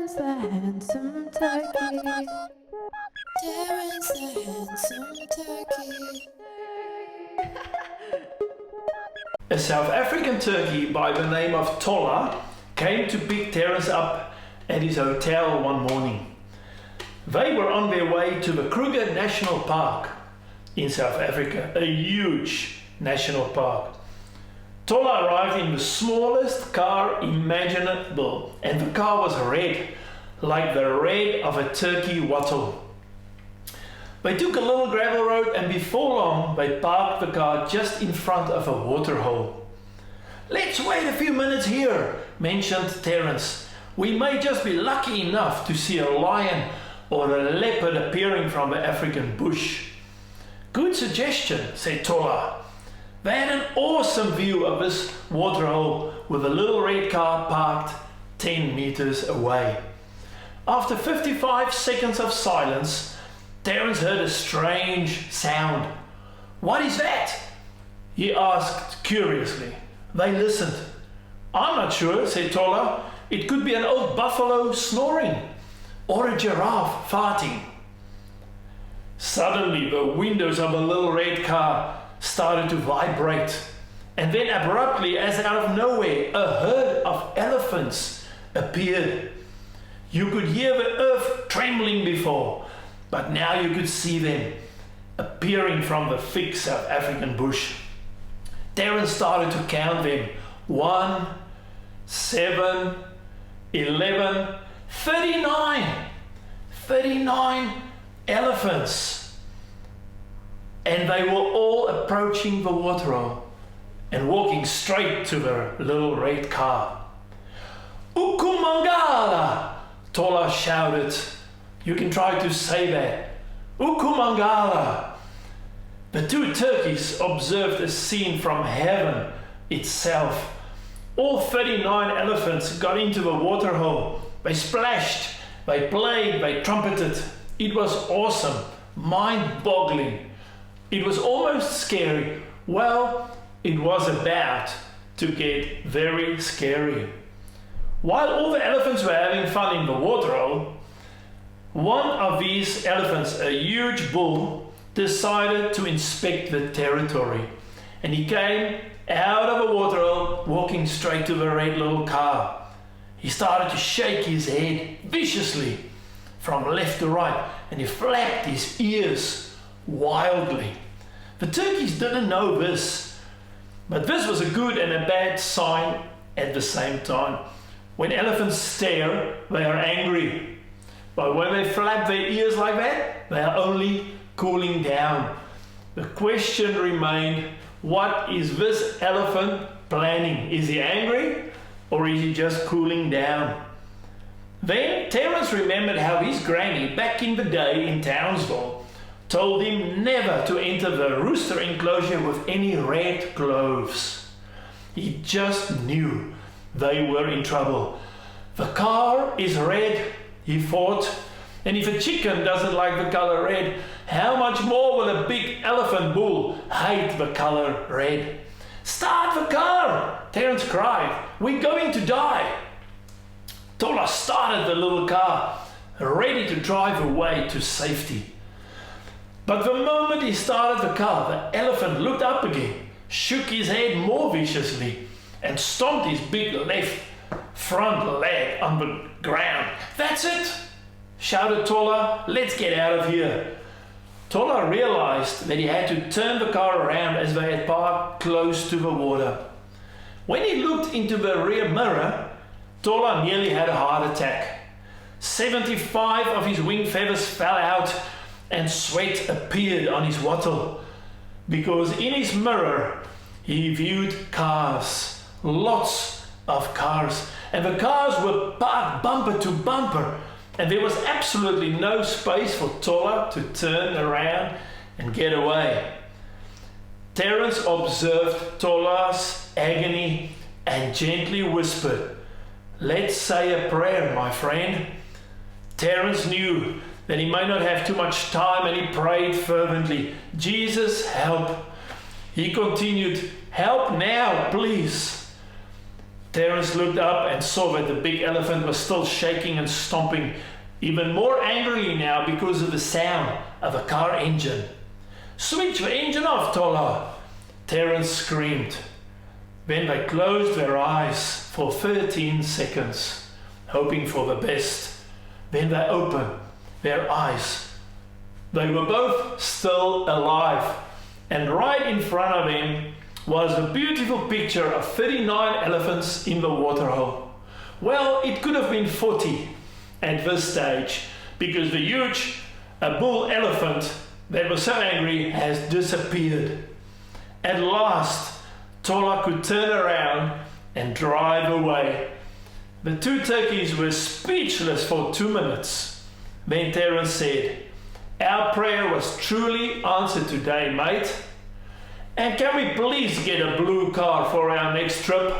Terence the handsome turkey. Terence the handsome turkey. A South African turkey by the name of Tolla came to pick Terence up at his hotel one morning. They were on their way to the Kruger National Park in South Africa, a huge national park. Tolla arrived in the smallest car imaginable, and the car was red, like the red of a turkey wattle. They took a little gravel road, and before long they parked the car just in front of a waterhole. "Let's wait a few minutes here," mentioned Terence. "We may just be lucky enough to see a lion or a leopard appearing from the African bush." "Good suggestion," said Tolla. They had an awesome view of this waterhole with a little red car parked 10 meters away. After 55 seconds of silence, Terence heard a strange sound. "What is that?" he asked curiously. They listened. "I'm not sure," said Tolla. "It could be an old buffalo snoring or a giraffe farting." Suddenly, the windows of the little red car started to vibrate, and then abruptly, as out of nowhere, a herd of elephants appeared. You could hear the earth trembling before, but now you could see them appearing from the thick South African bush. Terence started to count them. 1, 7, 11, 39. 39 elephants. And they were all approaching the waterhole and walking straight to the little red car. "Ukumangala!" Tolla shouted. You can try to say that. "Ukumangala!" The two turkeys observed a scene from heaven itself. All 39 elephants got into the waterhole. They splashed, they played, they trumpeted. It was awesome, mind-boggling. It was almost scary. Well, it was about to get very scary. While all the elephants were having fun in the waterhole, one of these elephants, a huge bull, decided to inspect the territory. And he came out of the waterhole, walking straight to the red little car. He started to shake his head viciously from left to right, and he flapped his ears wildly. The turkeys didn't know this, but this was a good and a bad sign at the same time. When elephants stare, they are angry. But when they flap their ears like that, they are only cooling down. The question remained, what is this elephant planning? Is he angry or is he just cooling down? Then Terence remembered how his granny back in the day in Townsville told him never to enter the rooster enclosure with any red gloves. He just knew they were in trouble. The car is red, he thought, and if a chicken doesn't like the color red, how much more will a big elephant bull hate the color red? "Start the car!" Terence cried. "We're going to die!" Tolla started the little car, ready to drive away to safety. But the moment he started the car, the elephant looked up again, shook his head more viciously, and stomped his big left front leg on the ground. "That's it!" shouted Tolla. "Let's get out of here." Tolla realized that he had to turn the car around as they had parked close to the water. When he looked into the rear mirror, Tolla nearly had a heart attack. 75 of his wing feathers fell out and sweat appeared on his wattle, because in his mirror he viewed cars, lots of cars, and the cars were parked bumper to bumper, and there was absolutely no space for Tolla to turn around and get away. Terence observed Tolla's agony and gently whispered, "Let's say a prayer, my friend." Terence knew that he might not have too much time, and he prayed fervently, "Jesus, help." He continued, "Help now, please." Terence looked up and saw that the big elephant was still shaking and stomping, even more angrily now because of the sound of a car engine. "Switch the engine off, Tola!" Terence screamed. Then they closed their eyes for 13 seconds, hoping for the best. Then they opened their eyes. They were both still alive, and right in front of them was a beautiful picture of 39 elephants in the waterhole. Well, it could have been 40 at this stage, because the huge bull elephant that was so angry has disappeared. At last, Tola could turn around and drive away. The two turkeys were speechless for 2 minutes. Then Terence said, "Our prayer was truly answered today, mate. And can we please get a blue car for our next trip?"